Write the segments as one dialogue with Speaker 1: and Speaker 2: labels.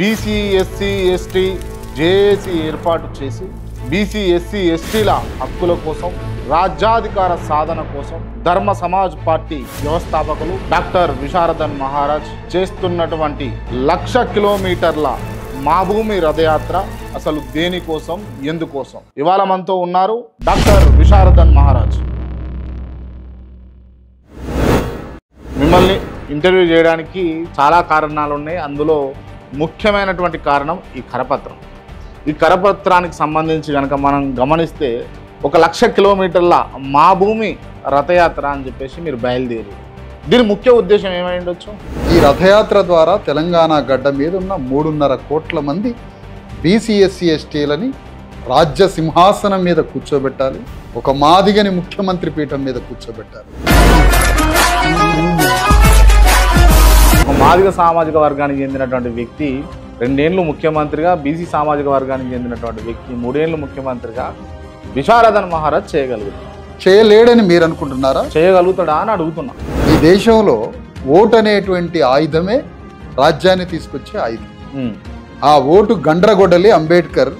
Speaker 1: BC SC ST JAC ఏర్పాటు చేసి BC SC ఎస్టీల హక్కుల కోసం రాజ్యాధికార సాధన కోసం ధర్మ సమాజ్ పార్టీ వ్యవస్థాపకులు డాక్టర్ విశారదన్ మహారాజ్ చేస్తున్నటువంటి 1,00,000 కిలోమీటర్ల మా భూమి రథయాత్ర అసలు దేనికోసం ఎందుకోసం ఇవాళ మనతో ఉన్నారు డాక్టర్ విశారదన్ మహారాజ్. మిమ్మల్ని ఇంటర్వ్యూ చేయడానికి చాలా కారణాలు ఉన్నాయి. అందులో ముఖ్యమైనటువంటి కారణం ఈ కరపత్రం. ఈ కరపత్రానికి సంబంధించి కనుక మనం గమనిస్తే 1,00,000 కిలోమీటర్ల మా భూమి రథయాత్ర అని చెప్పేసి మీరు బయలుదేరి దీని ముఖ్య ఉద్దేశం ఏమై ఉండొచ్చు?
Speaker 2: ఈ రథయాత్ర ద్వారా తెలంగాణ గడ్డ మీద ఉన్న 3.5 కోట్ల మంది బీసీఎస్సీ ఎస్టీలని రాజ్య సింహాసనం మీద కూర్చోబెట్టాలి, ఒక మాదిగని ముఖ్యమంత్రి పీఠం మీద కూర్చోబెట్టాలి.
Speaker 1: ఒక మాదిగ సామాజిక వర్గానికి చెందినటువంటి వ్యక్తి 2 ఏళ్ళు ముఖ్యమంత్రిగా, బీసీ సామాజిక వర్గానికి చెందినటువంటి వ్యక్తి 3 ఏళ్ళు ముఖ్యమంత్రిగా విశారదన్ మహారాజ్ చేయగలుగుతాడు.
Speaker 2: చేయలేడని మీరు అనుకుంటున్నారా?
Speaker 1: చేయగలుగుతాడా అని అడుగుతున్నా.
Speaker 2: ఈ దేశంలో ఓటు అనేటువంటి ఆయుధమే రాజ్యాన్ని తీసుకొచ్చే ఆయుధం. ఆ ఓటు గండ్రగొడ్డలి అంబేద్కర్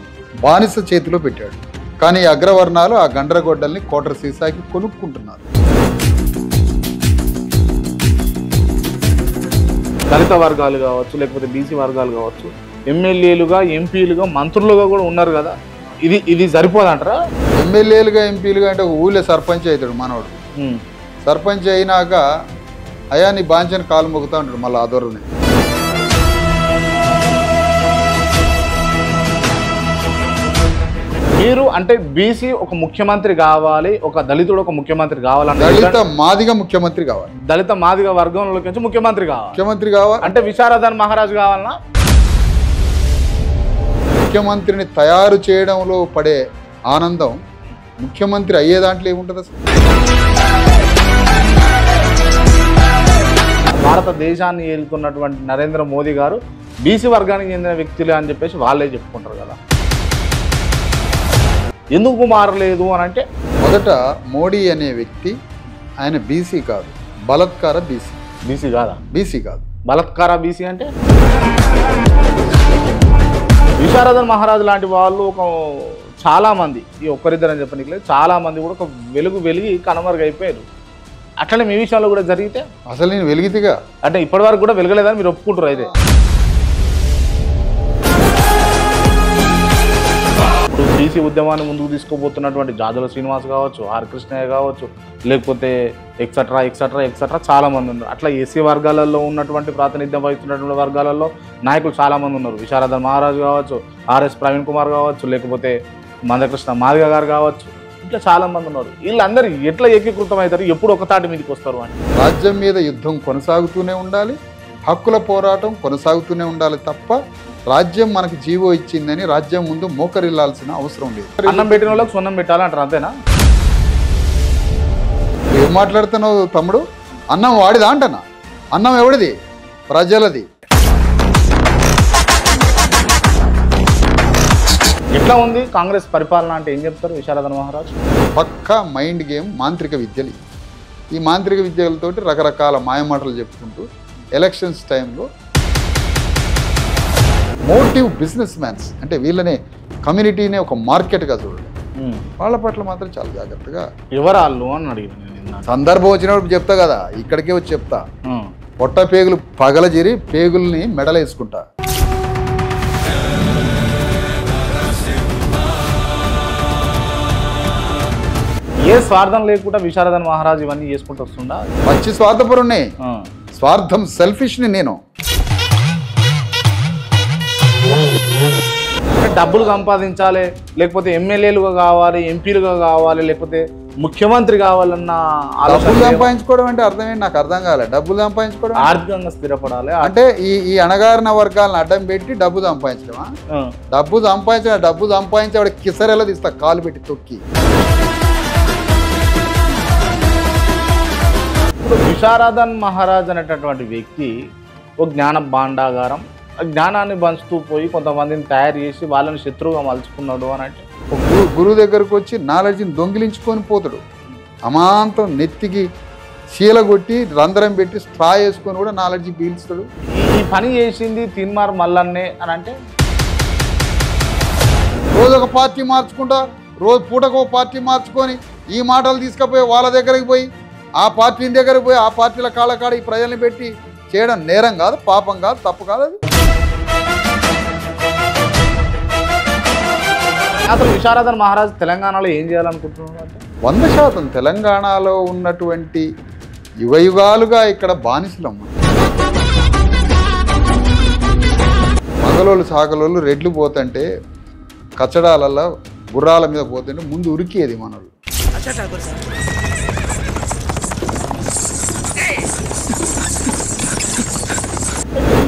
Speaker 2: బానిస చేతిలో పెట్టాడు. కానీ అగ్రవర్ణాలు ఆ గండ్రగొడ్డల్ని కోటర సీసాకి కొనుక్కుంటున్నారు.
Speaker 1: దళిత వర్గాలు కావచ్చు, లేకపోతే బీసీ వర్గాలు కావచ్చు, ఎమ్మెల్యేలుగా, ఎంపీలుగా, మంత్రులుగా కూడా ఉన్నారు కదా. ఇది సరిపోదంటారా?
Speaker 2: ఎమ్మెల్యేలుగా, ఎంపీలుగా అంటే ఊళ్ళో సర్పంచ్ అవుతాడు మనోడు. సర్పంచ్ అయినాక అయా నీ బాంచని కాలు మొక్కుతా ఉంటాడు మళ్ళీ ఆదోరుని.
Speaker 1: మీరు అంటే బీసీ ఒక ముఖ్యమంత్రి కావాలి, ఒక దళితుడు ఒక ముఖ్యమంత్రి కావాలంటే
Speaker 2: దళిత మాదిగ ముఖ్యమంత్రి కావాలి,
Speaker 1: దళిత మాదిగ వర్గంలోకి నుంచి ముఖ్యమంత్రి
Speaker 2: కావాలి
Speaker 1: అంటే విశారదన్ మహారాజ్ కావాలన్నా?
Speaker 2: ముఖ్యమంత్రిని తయారు చేయడంలో పడే ఆనందం ముఖ్యమంత్రి అయ్యే దాంట్లో ఏముంటుంది అసలు?
Speaker 1: భారతదేశాన్ని ఏలుతున్నటువంటి నరేంద్ర మోదీ గారు బీసీ వర్గానికి చెందిన వ్యక్తులే అని చెప్పేసి వాళ్ళే చెప్పుకుంటారు కదా. ఎందుకు మారలేదు అని అంటే,
Speaker 2: మొదట మోడీ అనే వ్యక్తి ఆయన బీసీ కాదు, బలత్కార బీసీ.
Speaker 1: బీసీ కాదా?
Speaker 2: బీసీ కాదు,
Speaker 1: బలత్కార బీసీ. అంటే విశారదన్ మహారాజ్ లాంటి వాళ్ళు చాలామంది, ఈ ఒక్కరిద్దరని చెప్పడానికి లేదు, చాలామంది కూడా ఒక వెలిగి కనుమరుగైపోయారు. అట్లనే మీ విషయంలో కూడా జరిగితే
Speaker 2: అసలు నేను వెలిగితేగా
Speaker 1: అంటే ఇప్పటి వరకు కూడా వెలగలేదని మీరు ఒప్పుకుంటారు? అయితే ఇప్పుడు బీసీ ఉద్యమాన్ని ముందుకు తీసుకోబోతున్నటువంటి జాజుల శ్రీనివాస్ కావచ్చు, ఆర్ కృష్ణయ్య కావచ్చు, లేకపోతే ఎక్సెట్రా ఎక్సెట్రా ఎక్సెట్రా చాలామంది ఉన్నారు. అట్లా ఎస్సీ వర్గాలలో ఉన్నటువంటి ప్రాతినిధ్యం వహిస్తున్నటువంటి వర్గాలలో నాయకులు చాలామంది ఉన్నారు. విశారదన్ మహారాజ్ కావచ్చు, ఆర్ఎస్ ప్రవీణ్ కుమార్ కావచ్చు, లేకపోతే మందకృష్ణ మాదిగ గారు కావచ్చు, ఇట్లా చాలామంది ఉన్నారు. వీళ్ళందరూ ఎట్లా ఏకీకృతం అవుతారు, ఎప్పుడు ఒక తాటి మీదకి వస్తారు అని?
Speaker 2: రాజ్యం మీద యుద్ధం కొనసాగుతూనే ఉండాలి, హక్కుల పోరాటం కొనసాగుతూనే ఉండాలి తప్ప రాజ్యం మనకు జీవో ఇచ్చిందని రాజ్యం ముందు మోకరిల్లాల్సిన అవసరం లేదు.
Speaker 1: అన్నం పెట్టిన వాళ్ళకి సున్నం పెట్టాలంటారు, అంతేనా?
Speaker 2: ఏం మాట్లాడుతున్నావు తమ్ముడు? అన్నం వాడిదా అంటనా? అన్నం ఎవడిది? ప్రజలది.
Speaker 1: ఎట్లా ఉంది కాంగ్రెస్ పరిపాలన అంటే ఏం చెప్తారు విశారదన్ మహారాజ్?
Speaker 2: పక్కా మైండ్ గేమ్, మాంత్రిక విద్యలు. ఈ మాంత్రిక విద్యలతోటి రకరకాల మాయమాటలు చెప్పుకుంటూ ఎలక్షన్స్ టైంలో మోటివ్ బిజినెస్ మ్యాన్స్ అంటే వీళ్ళనే కమ్యూనిటీనే ఒక మార్కెట్గా చూడండి. వాళ్ళ పట్ల మాత్రం చాలా జాగ్రత్తగా.
Speaker 1: ఎవరాళ్ళు అని అడిగిన
Speaker 2: సందర్భం వచ్చినప్పుడు చెప్తా కదా, ఇక్కడికే వచ్చి చెప్తా. పొట్ట పేగులు పగలజిరి పేగుల్ని మెడలేసుకుంటా.
Speaker 1: ఏ స్వార్థం లేకుండా విశారదన్ మహారాజ్ ఇవన్నీ చేసుకుంటూ వస్తుండా?
Speaker 2: మంచి స్వార్థపరుణ్ణి. స్వార్థం సెల్ఫిష్ని నేను.
Speaker 1: డబ్బులు సంపాదించాలి, లేకపోతే ఎమ్మెల్యేలుగా కావాలి, ఎంపీలుగా కావాలి, లేకపోతే ముఖ్యమంత్రి కావాలన్న
Speaker 2: డబ్బులు సంపాదించుకోవడం అంటే అర్థం ఏంటి? నాకు అర్థం కాలేదు. డబ్బులు సంపాదించుకోవడం
Speaker 1: ఆర్థికంగా స్థిరపడాలి
Speaker 2: అంటే ఈ అణగారిన వర్గాలను అడ్డం పెట్టి డబ్బు సంపాదించడమా? డబ్బు సంపాదించే వాడు కిసరెలా తీస్తా కాలు పెట్టి తొక్కి.
Speaker 1: విశారదన్ మహారాజ్ అనేటటువంటి వ్యక్తి ఒక జ్ఞాన భాండాగారం, జ్ఞానాన్ని పంచుతూ పోయి కొంతమందిని తయారు చేసి వాళ్ళని శత్రువుగా మలుచుకున్నాడు అని అంటే,
Speaker 2: గురువు దగ్గరకు వచ్చి నాలెడ్జ్ని దొంగిలించుకొని పోతాడు. అమాంతం నెత్తికి చీల కొట్టి రంధ్రం పెట్టి స్ట్రా వేసుకొని కూడా నాలెడ్జి పీల్స్తాడు.
Speaker 1: ఈ పని చేసింది తీన్మార్ మల్లన్నే అని అంటే
Speaker 2: రోజు ఒక పార్టీ మార్చుకుంటా, రోజు పూటకో పార్టీ మార్చుకొని ఈ మాటలు తీసుకుపోయి వాళ్ళ దగ్గరికి పోయి ఆ పార్టీని దగ్గరికి పోయి ఆ పార్టీల కాళ్ళకాడ ఈ ప్రజల్ని పెట్టి చేయడం నేరం కాదు, పాపం కాదు, తప్పు కాదు. అది
Speaker 1: అసలు విశారదన్ మహారాజ్ తెలంగాణలో ఏం చేయాలనుకుంటున్నారు అంటే
Speaker 2: 100% తెలంగాణలో ఉన్నటువంటి యుగయుగాలుగా ఇక్కడ బానిసలమ్మ. మగలోళ్ళు సాగలోళ్ళు రెడ్లు పోతుంటే కచ్చడాలల్లో గుర్రాల మీద పోతుంటే ముందు ఉరికేది మనలు.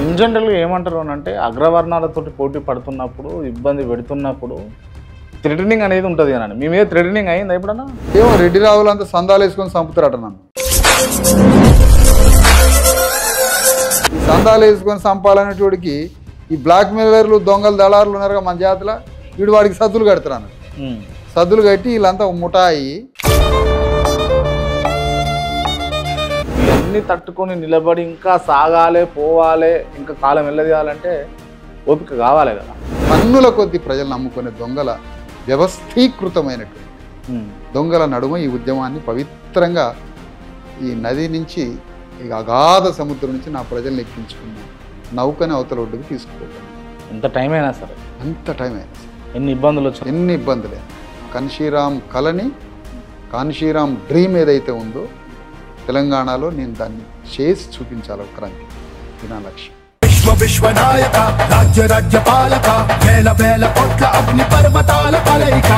Speaker 1: ఇన్ జనరల్గా ఏమంటారు అని అంటే అగ్రవర్ణాలతో పోటీ పడుతున్నప్పుడు ఇబ్బంది పెడుతున్నప్పుడు థ్రెటనింగ్ అనేది ఉంటుంది అని. మీ మీద థ్రెటనింగ్ అయిందా ఎప్పుడన్నా?
Speaker 2: ఏమో రెడ్డి రావులు అంతా సందాలు వేసుకొని చంపుతారట నన్ను. సందాలు వేసుకొని చంపాలనేటోడికి ఈ బ్లాక్ మెయిలర్లు దొంగలు దళారులు ఉన్నారుగా మన జాతిలో, వీడు వాడికి సద్దులు కడతారు. సద్దులు కట్టి వీళ్ళంతా ముఠాయి
Speaker 1: ఇవన్నీ తట్టుకొని నిలబడి ఇంకా సాగాలి, పోవాలి, ఇంకా కాలం వెళ్ళదీయాలంటే ఓపిక కావాలి కదా.
Speaker 2: పన్నుల కొద్ది ప్రజలు నమ్ముకునే దొంగల వ్యవస్థీకృతమైనటువంటి దొంగల నడుమ ఈ ఉద్యమాన్ని పవిత్రంగా ఈ నది నుంచి ఈ అగాధ సముద్రం నుంచి నా ప్రజల్ని ఎక్కించుకున్నాను. నౌకని అవతల ఒడ్డుకు తీసుకుపోతాను.
Speaker 1: ఎంత టైం అయినా సరే,
Speaker 2: అంత టైం అయినా సరే,
Speaker 1: ఎన్ని ఇబ్బందులు వచ్చాయి,
Speaker 2: ఎన్ని ఇబ్బందులే. కాన్షీరామ్ కళని, కాన్షీరామ్ డ్రీమ్ ఏదైతే ఉందో తెలంగాణలో నేను దాన్ని చేసి చూపించాలి. క్రాంతి ఇది నా లక్ష్యం.
Speaker 3: విశ్వనాయక రాజ్య రాజ్యపాలక వేల వేల కోట్ల అగ్ని పర్వతాల కలయిక.